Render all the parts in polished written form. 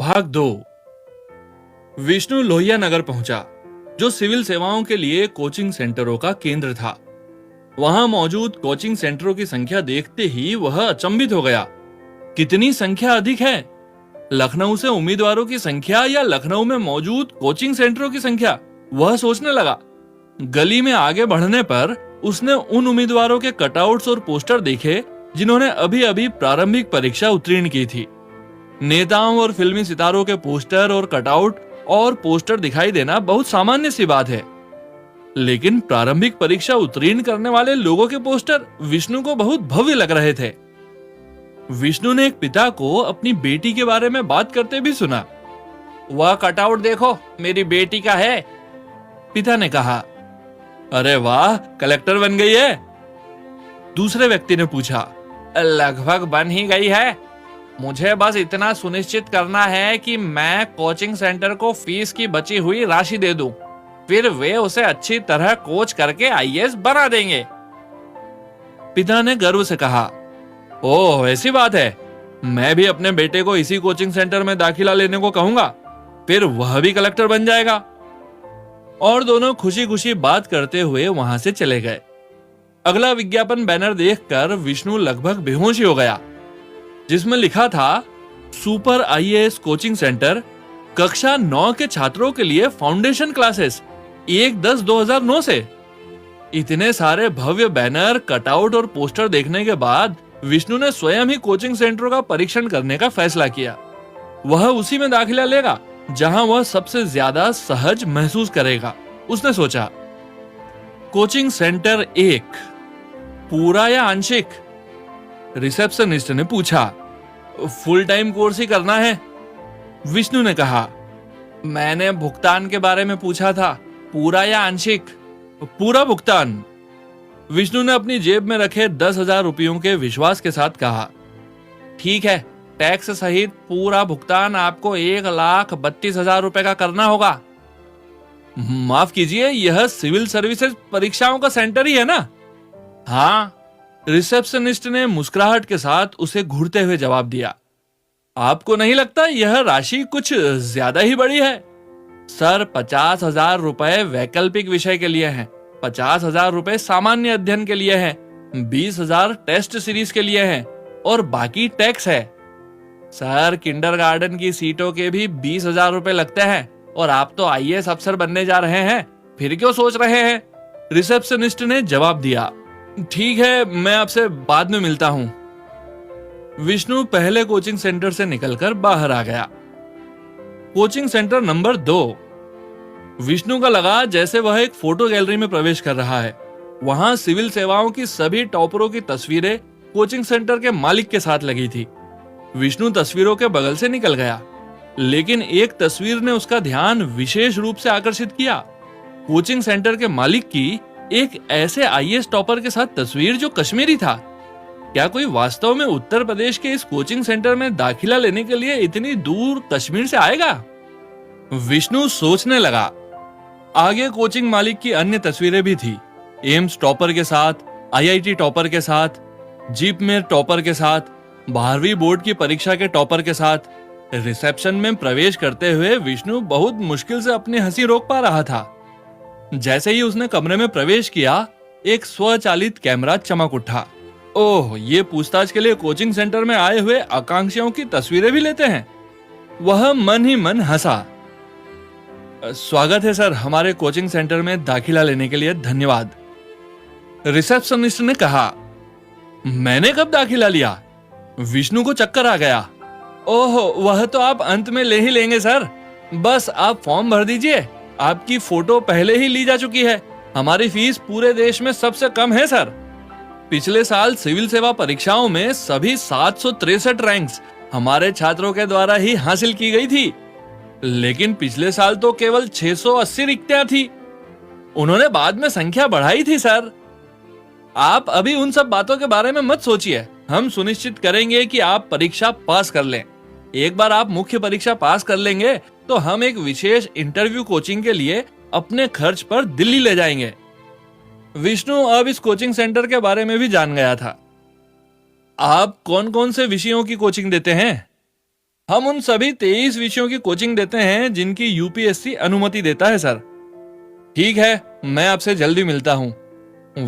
भाग 2। विष्णु लोहिया नगर पहुंचा, जो सिविल सेवाओं के लिए कोचिंग सेंटरों का केंद्र था। वहां मौजूद कोचिंग सेंटरों की संख्या देखते ही वह अचंभित हो गया। कितनी संख्या अधिक है! लखनऊ से उम्मीदवारों की संख्या या लखनऊ में मौजूद कोचिंग सेंटरों की संख्या, वह सोचने लगा। गली में आगे बढ़ने पर उसने उन उम्मीदवारों के कटआउट्स और पोस्टर देखे जिन्होंने अभी अभी प्रारंभिक परीक्षा उत्तीर्ण की थी। नेताओं और फिल्मी सितारों के पोस्टर और कटआउट और पोस्टर दिखाई देना बहुत सामान्य सी बात है, लेकिन प्रारंभिक परीक्षा उत्तीर्ण करने वाले लोगों के पोस्टर विष्णु को बहुत भव्य लग रहे थे। विष्णु ने एक पिता को अपनी बेटी के बारे में बात करते भी सुना। वह कटआउट देखो, मेरी बेटी का है, पिता ने कहा। अरे वाह, कलेक्टर बन गई है, दूसरे व्यक्ति ने पूछा। लगभग बन ही गई है। मुझे बस इतना सुनिश्चित करना है कि मैं कोचिंग सेंटर को फीस की बची हुई राशि दे दूं, फिर वे उसे अच्छी तरह कोच करके आईएएस बना देंगे, पिता ने गर्व से कहा। ओह, ऐसी बात है। मैं भी अपने बेटे को इसी कोचिंग सेंटर में दाखिला लेने को कहूंगा, फिर वह भी कलेक्टर बन जाएगा। और दोनों खुशी खुशी बात करते हुए वहां से चले गए। अगला विज्ञापन बैनर देखकर विष्णु लगभग बेहोश ही हो गया, जिसमें लिखा था, सुपर आईएएस कोचिंग सेंटर, कक्षा 9 के छात्रों के लिए फाउंडेशन क्लासेस 1/10/2009 से। इतने सारे भव्य बैनर, कटआउट और पोस्टर देखने के बाद विष्णु ने स्वयं ही कोचिंग सेंटरों का परीक्षण करने का फैसला किया। वह उसी में दाखिला लेगा जहां वह सबसे ज्यादा सहज महसूस करेगा, उसने सोचा। कोचिंग सेंटर 1, पूरा या आंशिक? रिसेप्शनिस्ट ने पूछा। फुल टाइम कोर्स ही करना है, विष्णु ने कहा। मैंने भुगतान के बारे में पूछा था, पूरा या आंशिक? पूरा भुगतान, विष्णु ने अपनी जेब में रखे 10,000 रुपयों के विश्वास के साथ कहा। ठीक है, टैक्स सहित पूरा भुगतान आपको 1,32,000 रुपए का करना होगा। माफ कीजिए, यह सिविल सर्विसेज परीक्षाओं का सेंटर ही है ना? हाँ, रिसेप्शनिस्ट ने मुस्कुराहट के साथ उसे घूरते हुए जवाब दिया। आपको नहीं लगता यह राशि कुछ ज्यादा ही बड़ी है? सर, 50,000 रुपए वैकल्पिक विषय के लिए हैं, 50,000 रुपए सामान्य अध्ययन के लिए हैं, 20,000 टेस्ट सीरीज के लिए हैं और बाकी टैक्स है। सर, किंडरगार्टन की सीटों के भी 20,000 रुपए लगते हैं और आप तो आईएएस अफसर बनने जा रहे हैं, फिर क्यों सोच रहे हैं? रिसेप्शनिस्ट ने जवाब दिया। ठीक है, मैं आपसे बाद में मिलता हूं। विष्णु पहले कोचिंग सेंटर से निकलकर बाहर आ गया। Coaching centre number 2। विष्णु का लगा जैसे वह एक फोटो गैलरी में प्रवेश कर रहा है। वहां सिविल सेवाओं की सभी टॉपरों की तस्वीरें कोचिंग सेंटर के मालिक के साथ लगी थी। विष्णु तस्वीरों के बगल से निकल गया, लेकिन एक तस्वीर ने उसका ध्यान विशेष रूप से आकर्षित किया। कोचिंग सेंटर के मालिक की एक ऐसे आईएएस टॉपर के साथ तस्वीर जो कश्मीरी था। क्या कोई वास्तव में उत्तर प्रदेश के इस कोचिंग सेंटर में दाखिला लेने के लिए इतनी दूर कश्मीर से आएगा? विष्णु सोचने लगा। आगे कोचिंग मालिक की अन्य तस्वीरें भी थी, एम्स टॉपर के साथ, आईआईटी टॉपर के साथ, जीपमेर टॉपर के साथ, 12वीं बोर्ड की परीक्षा के टॉपर के साथ। रिसेप्शन में प्रवेश करते हुए विष्णु बहुत मुश्किल से अपनी हंसी रोक पा रहा था। जैसे ही उसने कमरे में प्रवेश किया, एक स्वचालित कैमरा चमक उठा। ओह, ये पूछताछ के लिए कोचिंग सेंटर में आए हुए आकांक्षियों की तस्वीरें भी लेते हैं। वह मन ही मन हंसा। स्वागत है सर, हमारे कोचिंग सेंटर में दाखिला लेने के लिए धन्यवाद, रिसेप्शनिस्ट ने कहा। मैंने कब दाखिला लिया? विष्णु को चक्कर आ गया। ओह, वह तो आप अंत में ले ही लेंगे सर, बस आप फॉर्म भर दीजिए। आपकी फोटो पहले ही ली जा चुकी है। हमारी फीस पूरे देश में सबसे कम है सर। पिछले साल सिविल सेवा परीक्षाओं में सभी 763 रैंक्स हमारे छात्रों के द्वारा ही हासिल की गई थी, लेकिन पिछले साल तो केवल 680 रिक्तियां थी। उन्होंने बाद में संख्या बढ़ाई थी सर। आप अभी उन सब बातों के बारे में मत सोचिए, हम सुनिश्चित करेंगे कि आप परीक्षा पास कर लें। एक बार आप मुख्य परीक्षा पास कर लेंगे तो हम एक विशेष इंटरव्यू कोचिंग के लिए अपने खर्च पर दिल्ली ले जाएंगे। विष्णु अब इस कोचिंग सेंटर के बारे में भी जान गया था। आप कौन कौन से विषयों की कोचिंग देते हैं? हम उन सभी 23 विषयों की कोचिंग देते हैं जिनकी यूपीएससी अनुमति देता है सर। ठीक है, मैं आपसे जल्दी मिलता हूँ।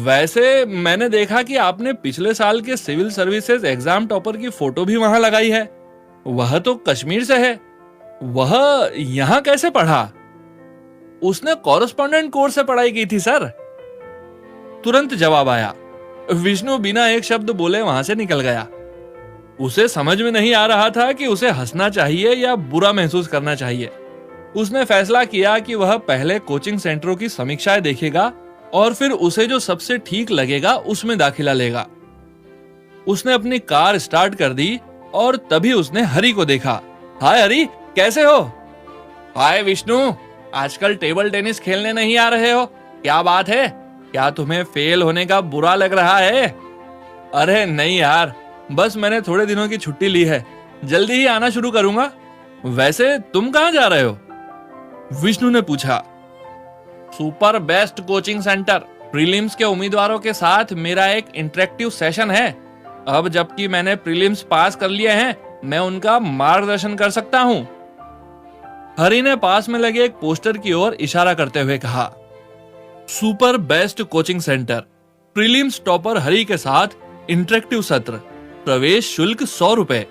वैसे मैंने देखा कि आपने पिछले साल के सिविल सर्विसेज एग्जाम टॉपर की फोटो भी वहां लगाई है। वह तो कश्मीर से है। वह यहाँ कैसे पढ़ा? उसने कॉरेस्पॉन्डेंट कोर्स से पढ़ाई की थी सर। तुरंत जवाब आया। विष्णु बिना एक शब्द बोले वहां से निकल गया। उसे समझ में नहीं आ रहा था कि उसे हंसना चाहिए या बुरा महसूस करना चाहिए। उसने फैसला किया कि वह पहले कोचिंग सेंटरों की समीक्षाएं देखेगा और फिर उसे जो सबसे ठीक लगेगा उसमें दाखिला लेगा। उसने अपनी कार स्टार्ट कर दी और तभी उसने हरी को देखा। हाय हरी, कैसे हो? हाय विष्णु, आजकल टेबल टेनिस खेलने नहीं आ रहे हो? क्या बात है? क्या तुम्हें फेल होने का बुरा लग रहा है? अरे नहीं यार, बस मैंने थोड़े दिनों की छुट्टी ली है, जल्दी ही आना शुरू करूंगा। वैसे तुम कहां जा रहे हो? विष्णु ने पूछा। Super best coaching centre, prelims के उम्मीदवारों के साथ मेरा एक इंटरेक्टिव सेशन है। अब जबकि मैंने प्रीलिम्स पास कर लिए हैं, मैं उनका मार्गदर्शन कर सकता हूं। हरी ने पास में लगे एक पोस्टर की ओर इशारा करते हुए कहा। Super best coaching centre, prelims topper Hari के साथ इंटरेक्टिव सत्र, प्रवेश शुल्क 100 रुपए।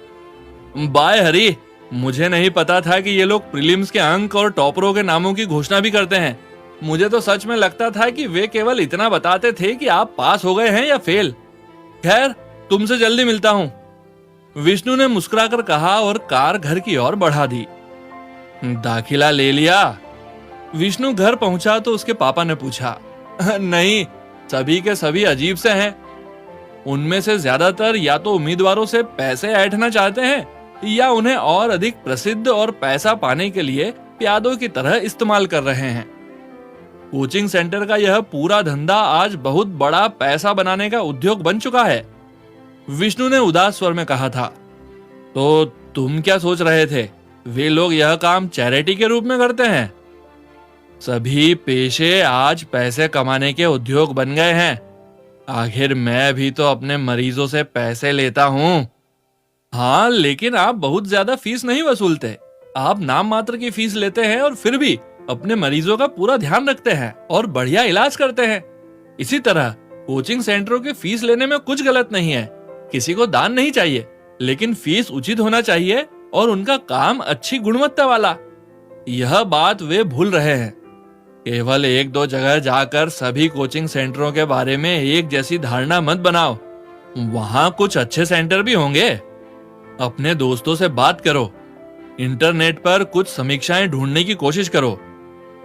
बाय हरी, मुझे नहीं पता था कि ये लोग प्रीलिम्स के अंक और टॉपरों के नामों की घोषणा भी करते हैं। मुझे तो सच में लगता था कि वे केवल इतना बताते थे कि आप पास हो गए हैं या फेल। खैर, तुमसे जल्दी मिलता हूं, विष्णु ने मुस्कुराकर कहा और कार घर की ओर बढ़ा दी। दाखिला ले लिया? विष्णु घर पहुंचा तो उसके पापा ने पूछा। नहीं, सभी के सभी अजीब से हैं। उनमें से ज्यादातर या तो उम्मीदवारों से पैसे ऐंठना चाहते हैं या उन्हें और अधिक प्रसिद्ध और पैसा पाने के लिए प्यादों की तरह इस्तेमाल कर रहे हैं। कोचिंग सेंटर का यह पूरा धंधा आज बहुत बड़ा पैसा बनाने का उद्योग बन चुका है, विष्णु ने उदास स्वर में कहा था। तो तुम क्या सोच रहे थे? वे लोग यह काम चैरिटी के रूप में करते हैं? सभी पेशे आज पैसे कमाने के उद्योग बन गए हैं। आखिर मैं भी तो अपने मरीजों से पैसे लेता हूँ। हाँ, लेकिन आप बहुत ज्यादा फीस नहीं वसूलते। आप नाम मात्र की फीस लेते हैं और फिर भी अपने मरीजों का पूरा ध्यान रखते हैं और बढ़िया इलाज करते हैं। इसी तरह कोचिंग सेंटरों की फीस लेने में कुछ गलत नहीं है। किसी को दान नहीं चाहिए, लेकिन फीस उचित होना चाहिए और उनका काम अच्छी गुणवत्ता वाला। यह बात वे भूल रहे हैं। केवल एक दो जगह जाकर सभी कोचिंग सेंटरों के बारे में एक जैसी धारणा मत बनाओ। वहां कुछ अच्छे सेंटर भी होंगे। अपने दोस्तों से बात करो, इंटरनेट पर कुछ समीक्षाएं ढूंढने की कोशिश करो।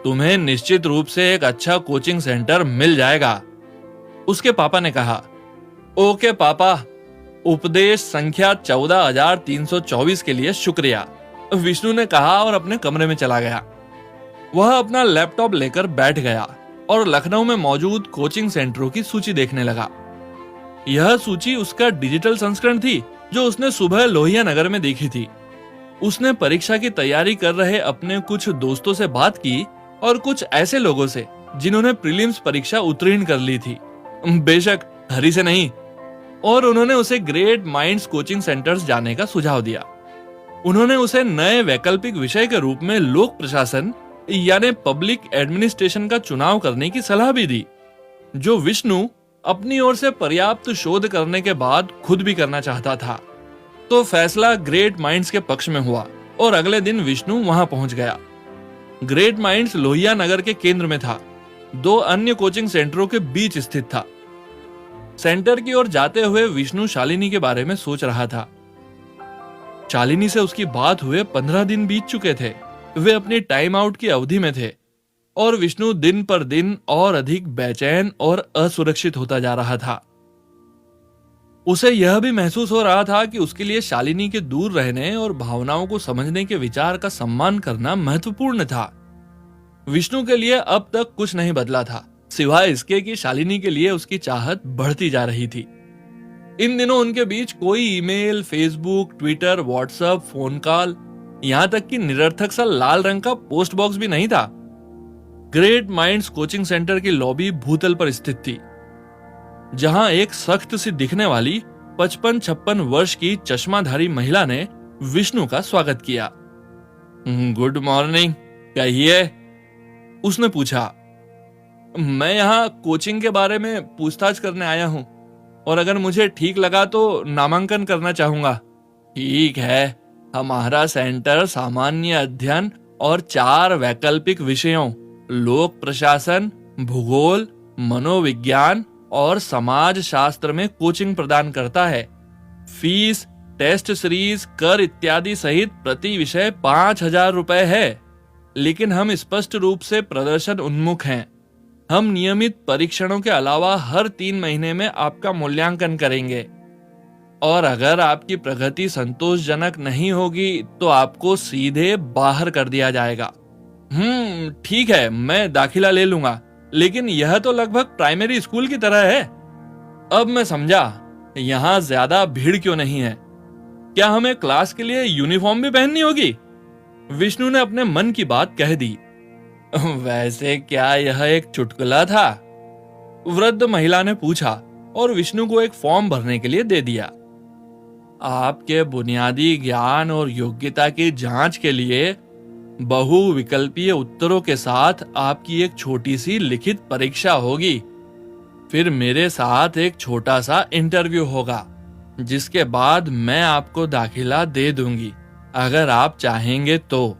तुम्हें निश्चित रूप से एक अच्छा कोचिंग सेंटर मिल जाएगा, उसके पापा ने कहा। ओके पापा, उपदेश संख्या 14,324 के लिए शुक्रिया, विष्णु ने कहा और अपने कमरे में चला गया। वह अपना लैपटॉप लेकर बैठ गया और लखनऊ में मौजूद कोचिंग सेंटरों की सूची देखने लगा। यह सूची उसका डिजिटल संस्करण थी जो उसने सुबह लोहिया नगर में देखी थी। उसने परीक्षा की तैयारी कर रहे अपने कुछ दोस्तों से बात की और कुछ ऐसे लोगों से जिन्होंने प्रीलिम्स परीक्षा उत्तीर्ण कर ली थी, बेशक हरी से नहीं। और उन्होंने उसे ग्रेट माइंड्स कोचिंग सेंटर्स जाने का सुझाव दिया। उन्होंने उसे नए वैकल्पिक विषय के रूप में लोक प्रशासन यानी पब्लिक एडमिनिस्ट्रेशन का चुनाव करने की सलाह भी दी, जो विष्णु अपनी ओर से पर्याप्त शोध करने के बाद खुद भी करना चाहता था। तो फैसला ग्रेट माइंड्स के पक्ष में हुआ और अगले दिन विष्णु वहां पहुंच गया। ग्रेट माइंड्स लोहिया नगर के केंद्र में था, 2 अन्य कोचिंग सेंटरों के बीच स्थित था। सेंटर की ओर जाते हुए विष्णु शालिनी के बारे में सोच रहा था। शालिनी से उसकी बात हुए 15 दिन बीत चुके थे। वे अपनी टाइम आउट की अवधि में थे और विष्णु दिन पर दिन और अधिक बेचैन और असुरक्षित होता जा रहा था। उसे यह भी महसूस हो रहा था कि उसके लिए शालिनी के दूर रहने और भावनाओं को समझने के विचार का सम्मान करना महत्वपूर्ण था। विष्णु के लिए अब तक कुछ नहीं बदला था, सिवाय इसके कि शालिनी के लिए उसकी चाहत बढ़ती जा रही थी। इन दिनों उनके बीच कोई email, Facebook, Twitter, WhatsApp, phone call, यहां तक कि निरर्थक सा लाल रंग का पोस्ट बॉक्स भी नहीं था। ग्रेट माइंड्स कोचिंग सेंटर की लॉबी भूतल पर स्थित थी, जहां एक सख्त सी दिखने वाली 55-56 वर्ष की चश्माधारी महिला ने विष्णु का स्वागत किया। गुड मॉर्निंग, कहिए, उसने पूछा। मैं यहाँ कोचिंग के बारे में पूछताछ करने आया हूँ और अगर मुझे ठीक लगा तो नामांकन करना चाहूंगा। ठीक है, हमारा सेंटर सामान्य अध्ययन और 4 वैकल्पिक विषयों लोक प्रशासन, भूगोल, मनोविज्ञान और समाज शास्त्र में कोचिंग प्रदान करता है। फीस, टेस्ट सीरीज, कर इत्यादि सहित प्रति विषय 5,000 रुपए है, लेकिन हम स्पष्ट रूप से प्रदर्शन उन्मुख हैं। हम नियमित परीक्षणों के अलावा हर 3 महीने में आपका मूल्यांकन करेंगे और अगर आपकी प्रगति संतोषजनक नहीं होगी तो आपको सीधे बाहर कर दिया जाएगा। ठीक है, मैं दाखिला ले लूंगा, लेकिन यह तो लगभग प्राइमरी स्कूल की तरह है। अब मैं समझा यहाँ ज्यादा भीड़ क्यों नहीं है। क्या हमें क्लास के लिए यूनिफॉर्म भी पहननी होगी? विष्णु ने अपने मन की बात कह दी। वैसे क्या यह एक चुटकुला था? वृद्ध महिला ने पूछा और विष्णु को एक फॉर्म भरने के लिए दे दिया। आपके बुनियादी ज्ञान और योग्यता की जांच के लिए बहुविकल्पीय उत्तरों के साथ आपकी एक छोटी सी लिखित परीक्षा होगी। फिर मेरे साथ एक छोटा सा इंटरव्यू होगा, जिसके बाद मैं आपको दाखिला दे दूंगी, अगर आप चाहेंगे तो।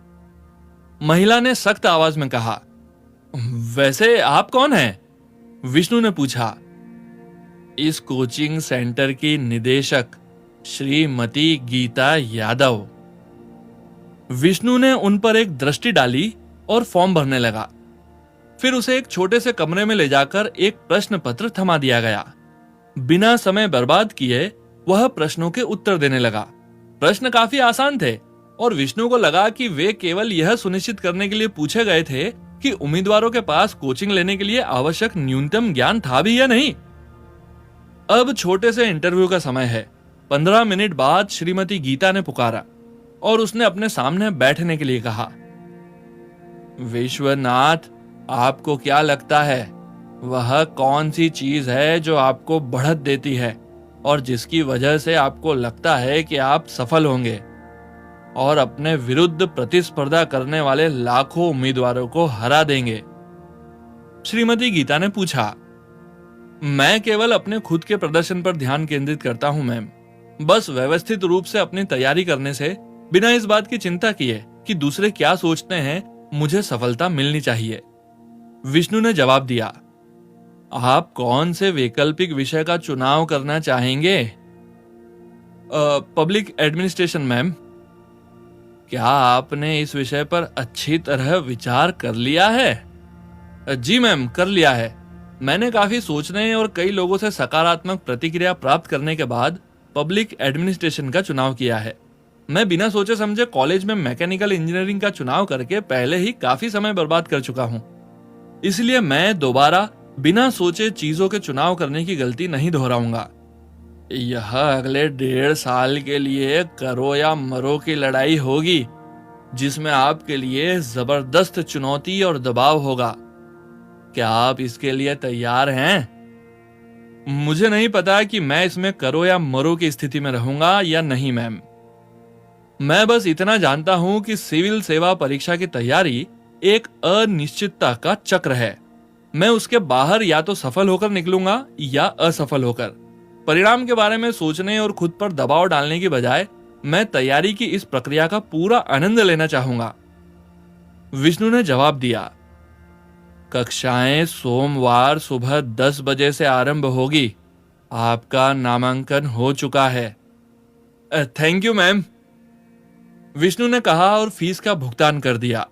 महिला ने सख्त आवाज में कहा। वैसे आप कौन हैं? विष्णु ने पूछा। इस कोचिंग सेंटर की निदेशक श्रीमती गीता यादव। विष्णु ने उन पर एक दृष्टि डाली और फॉर्म भरने लगा। फिर उसे एक छोटे से कमरे में ले जाकर एक प्रश्न पत्र थमा दिया गया। बिना समय बर्बाद किए वह प्रश्नों के उत्तर देने लगा। प्रश्न काफी आसान थे और विष्णु को लगा कि वे केवल यह सुनिश्चित करने के लिए पूछे गए थे कि उम्मीदवारों के पास कोचिंग लेने के लिए आवश्यक न्यूनतम ज्ञान था भी या नहीं। अब छोटे से इंटरव्यू का समय है। 15 मिनट बाद श्रीमती गीता ने पुकारा और उसने अपने सामने बैठने के लिए कहा। विश्वनाथ, आपको क्या लगता है वह कौन सी चीज है जो आपको बढ़त देती है और जिसकी वजह से आपको लगता है कि आप सफल होंगे और अपने विरुद्ध प्रतिस्पर्धा करने वाले लाखों उम्मीदवारों को हरा देंगे? श्रीमती गीता ने पूछा। मैं केवल अपने खुद के प्रदर्शन पर ध्यान केंद्रित करता हूं मैम। बस व्यवस्थित रूप से अपनी तैयारी करने से, बिना इस बात की चिंता किए कि दूसरे क्या सोचते हैं, मुझे सफलता मिलनी चाहिए। विष्णु ने जवाब दिया। आप कौन से वैकल्पिक विषय का चुनाव करना चाहेंगे? Public administration ma'am. क्या आपने इस विषय पर अच्छी तरह विचार कर लिया है? जी मैम, कर लिया है। मैंने काफी सोचने और कई लोगों से सकारात्मक प्रतिक्रिया प्राप्त करने के बाद पब्लिक एडमिनिस्ट्रेशन का चुनाव किया है। मैं बिना सोचे समझे कॉलेज में मैकेनिकल इंजीनियरिंग का चुनाव करके पहले ही काफी समय बर्बाद कर चुका हूँ, इसलिए मैं दोबारा बिना सोचे चीजों के चुनाव करने की गलती नहीं दोहराऊंगा। यह अगले 1.5 साल के लिए करो या मरो की लड़ाई होगी, जिसमें आपके लिए जबरदस्त चुनौती और दबाव होगा। क्या आप इसके लिए तैयार हैं? मुझे नहीं पता कि मैं इसमें करो या मरो की स्थिति में रहूंगा या नहीं मैम। मैं बस इतना जानता हूं कि सिविल सेवा परीक्षा की तैयारी एक अनिश्चितता का चक्र है। मैं उसके बाहर या तो सफल होकर निकलूंगा या असफल होकर। परिणाम के बारे में सोचने और खुद पर दबाव डालने की बजाय मैं तैयारी की इस प्रक्रिया का पूरा आनंद लेना चाहूंगा। विष्णु ने जवाब दिया। कक्षाएं सोमवार सुबह 10 बजे से आरंभ होगी। आपका नामांकन हो चुका है। थैंक यू मैम, विष्णु ने कहा और फीस का भुगतान कर दिया।